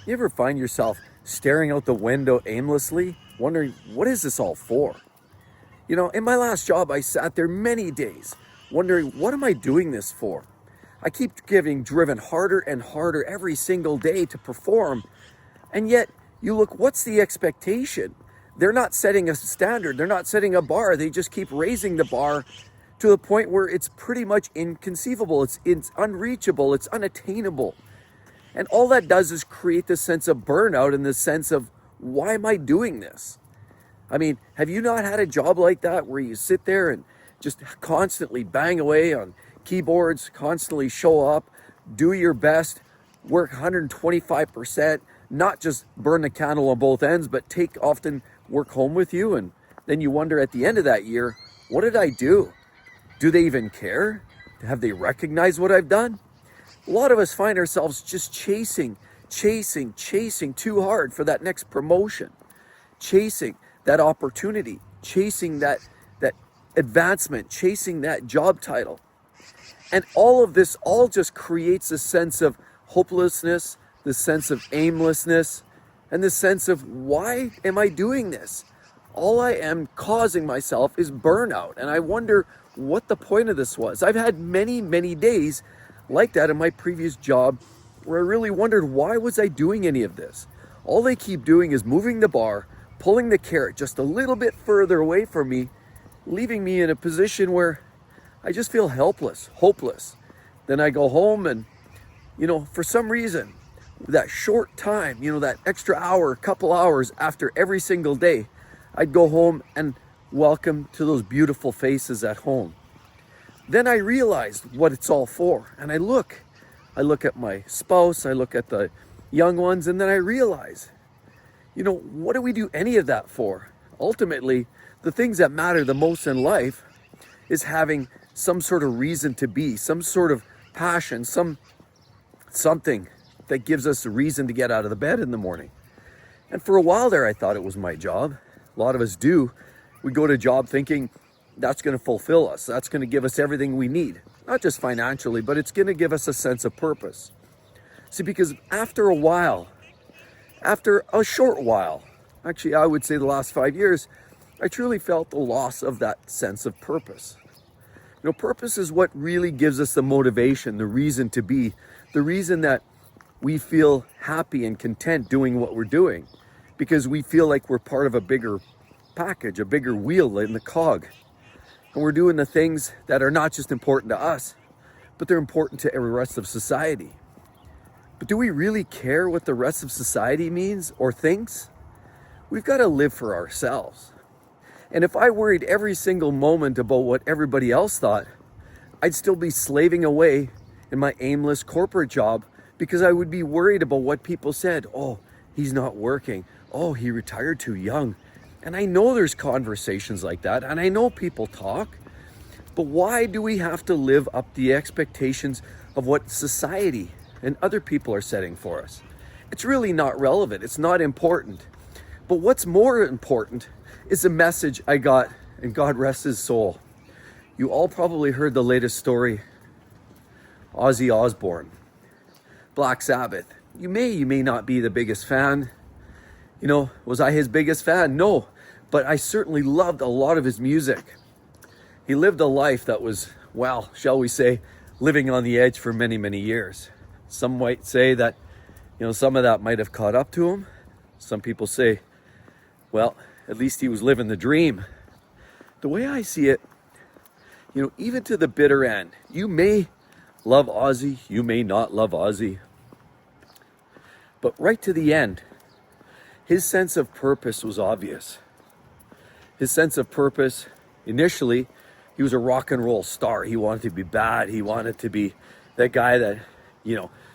You ever find yourself staring out the window aimlessly, wondering, what is this all for? You know, in my last job, I sat there many days wondering, what am I doing this for? I keep getting driven harder and harder every single day to perform. And yet, you look, what's the expectation? They're not setting a standard. They're not setting a bar. They just keep raising the bar to the point where it's pretty much inconceivable. It's unreachable. It's unattainable. And all that does is create this sense of burnout and this sense of, why am I doing this? I mean, have you not had a job like that where you sit there and just constantly bang away on keyboards, constantly show up, do your best, work 125%, not just burn the candle on both ends, but take often work home with you? And then you wonder at the end of that year, what did I do? Do they even care? Have they recognized what I've done? A lot of us find ourselves just chasing too hard for that next promotion, chasing that opportunity, chasing that advancement, chasing that job title. And all of this all just creates a sense of hopelessness, the sense of aimlessness, and the sense of, why am I doing this? All I am causing myself is burnout. And I wonder what the point of this was. I've had many days like that in my previous job where I really wondered, why was I doing any of this? All they keep doing is moving the bar, pulling the carrot just a little bit further away from me, leaving me in a position where I just feel helpless, hopeless. Then I go home and, for some reason, that short time, that extra hour, couple hours after every single day, I'd go home and welcome to those beautiful faces at home. Then I realized what it's all for. And I look at my spouse, I look at the young ones, and then I realize, what do we do any of that for? Ultimately, the things that matter the most in life is having some sort of reason to be, some sort of passion, something that gives us a reason to get out of the bed in the morning. And for a while there, I thought it was my job. A lot of us do. We go to a job thinking that's going to fulfill us. That's going to give us everything we need, not just financially, but it's going to give us a sense of purpose. See, because after a short while, actually, I would say the last 5 years, I truly felt the loss of that sense of purpose. Purpose is what really gives us the motivation, the reason to be, the reason that we feel happy and content doing what we're doing, because we feel like we're part of a bigger package, a bigger wheel in the cog. And we're doing the things that are not just important to us, but they're important to every rest of society. But do we really care what the rest of society means or thinks? We've got to live for ourselves. And if I worried every single moment about what everybody else thought, I'd still be slaving away in my aimless corporate job because I would be worried about what people said. Oh, he's not working. Oh, he retired too young. And I know there's conversations like that, and I know people talk, but why do we have to live up the expectations of what society and other people are setting for us? It's really not relevant. It's not important. But what's more important is a message I got, and God rest his soul. You all probably heard the latest story, Ozzy Osbourne, Black Sabbath. You may not be the biggest fan. Was I his biggest fan? No, but I certainly loved a lot of his music. He lived a life that was, well, shall we say, living on the edge for many years. Some might say that, some of that might have caught up to him. Some people say, well, at least he was living the dream. The way I see it, even to the bitter end, you may love Ozzy, you may not love Ozzy, but right to the end, his sense of purpose was obvious. His sense of purpose, initially, he was a rock and roll star. He wanted to be bad. He wanted to be that guy that,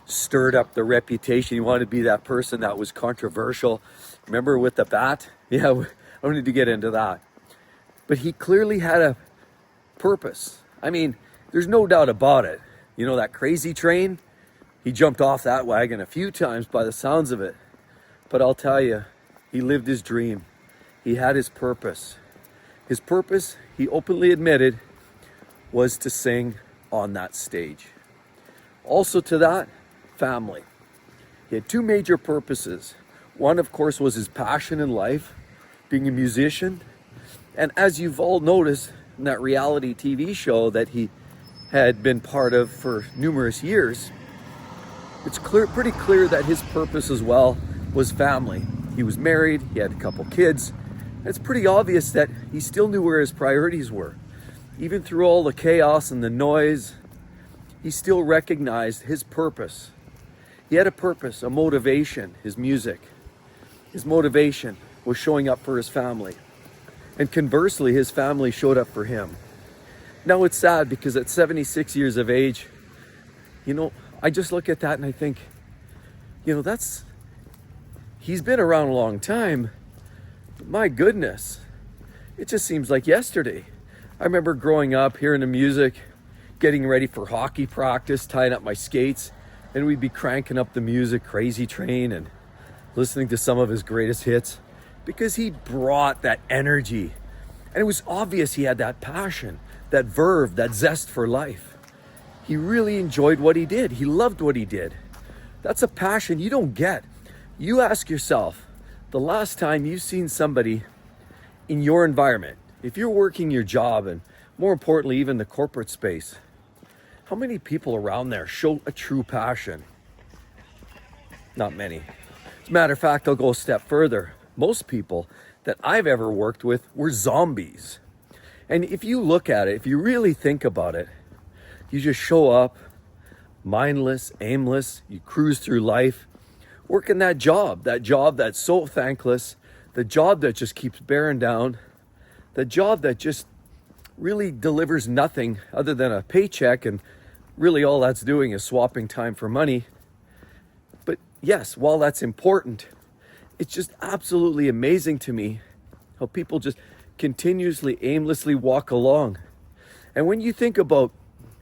stirred up the reputation. He wanted to be that person that was controversial. Remember with the bat? Yeah, I don't need to get into that. But he clearly had a purpose. I mean, there's no doubt about it. That crazy train, he jumped off that wagon a few times by the sounds of it. But I'll tell you, he lived his dream. He had his purpose. His purpose, he openly admitted, was to sing on that stage. Also to that, family. He had two major purposes. One, of course, was his passion in life, being a musician. And as you've all noticed in that reality TV show that he had been part of for numerous years, it's pretty clear that his purpose as well was family. He was married, he had a couple kids. It's pretty obvious that he still knew where his priorities were. Even through all the chaos and the noise, he still recognized his purpose. He had a purpose, a motivation, his music. His motivation was showing up for his family. And conversely, his family showed up for him. Now it's sad because at 76 years of age, I just look at that and I think, he's been around a long time. My goodness, it just seems like yesterday. I remember growing up, hearing the music, getting ready for hockey practice, tying up my skates, and we'd be cranking up the music, Crazy Train, and listening to some of his greatest hits, because he brought that energy. And it was obvious he had that passion, that verve, that zest for life. He really enjoyed what he did. He loved what he did. That's a passion you don't get. You ask yourself, the last time you've seen somebody in your environment, if you're working your job, and more importantly, even the corporate space, how many people around there show a true passion? Not many. As a matter of fact, I'll go a step further. Most people that I've ever worked with were zombies. And if you look at it, if you really think about it, you just show up, mindless, aimless, you cruise through life, working that job that's so thankless, the job that just keeps bearing down, the job that just really delivers nothing other than a paycheck, and really all that's doing is swapping time for money. But yes, while that's important, it's just absolutely amazing to me how people just continuously, aimlessly walk along. And when you think about,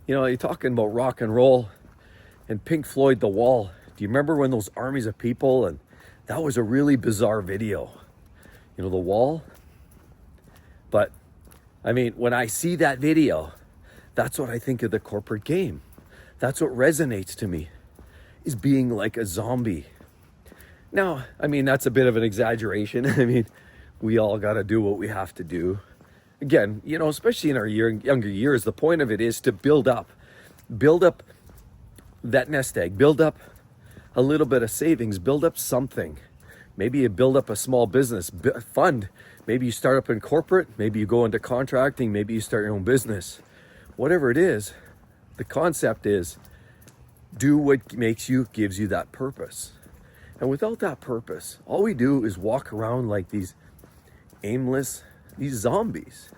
you're talking about rock and roll and Pink Floyd, The Wall. Do you remember when those armies of people, and that was a really bizarre video, The Wall? But when I see that video, that's what I think of the corporate game. That's what resonates to me, is being like a zombie. Now, that's a bit of an exaggeration. We all got to do what we have to do. Again, especially in our younger years, the point of it is to build up that nest egg, build up a little bit of savings, build up something. Maybe you build up a small business fund. Maybe you start up in corporate. Maybe you go into contracting. Maybe you start your own business. Whatever it is, the concept is do what gives you that purpose. And without that purpose, all we do is walk around like these zombies.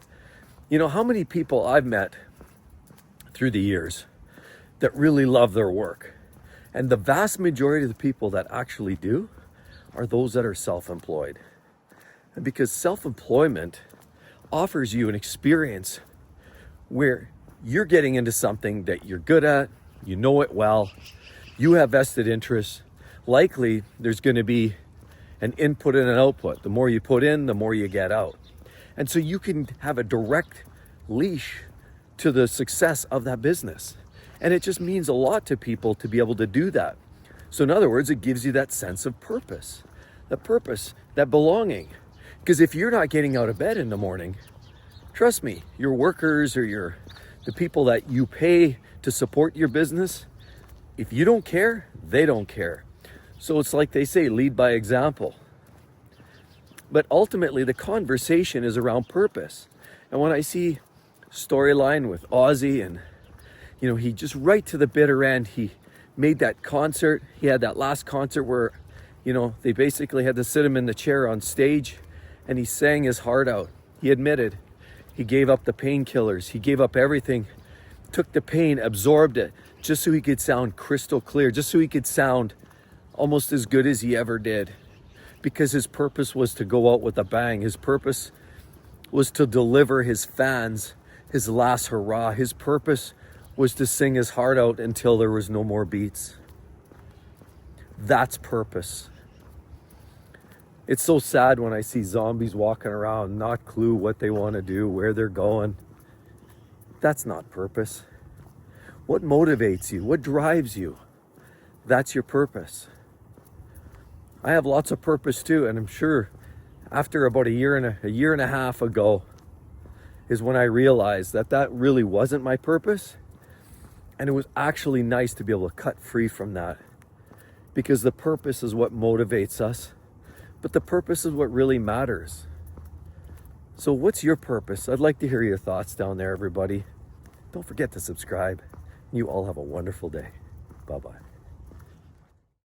How many people I've met through the years that really love their work? And the vast majority of the people that actually do are those that are self-employed. And because self-employment offers you an experience where you're getting into something that you're good at, you know it well, you have vested interests, likely there's going to be an input and an output. The more you put in, the more you get out. And so you can have a direct leash to the success of that business. And it just means a lot to people to be able to do that. So in other words, it gives you that sense of purpose, that belonging. Because if you're not getting out of bed in the morning, trust me, your workers or the people that you pay to support your business, if you don't care, they don't care. So it's like they say, lead by example. But ultimately, the conversation is around purpose. And when I see storyline with Ozzy, and he just right to the bitter end, he made that concert. He had that last concert where, they basically had to sit him in the chair on stage, and he sang his heart out. He admitted he gave up the painkillers. He gave up everything, took the pain, absorbed it, just so he could sound crystal clear, just so he could sound almost as good as he ever did. Because his purpose was to go out with a bang. His purpose was to deliver his fans his last hurrah. His purpose was to sing his heart out until there was no more beats. That's purpose. It's so sad when I see zombies walking around, not clue what they want to do, where they're going. That's not purpose. What motivates you? What drives you? That's your purpose. I have lots of purpose too, and I'm sure after about a year and a half ago is when I realized that that really wasn't my purpose. And it was actually nice to be able to cut free from that, because the purpose is what motivates us, but the purpose is what really matters. So what's your purpose? I'd like to hear your thoughts down there, everybody. Don't forget to subscribe. You all have a wonderful day. Bye-bye.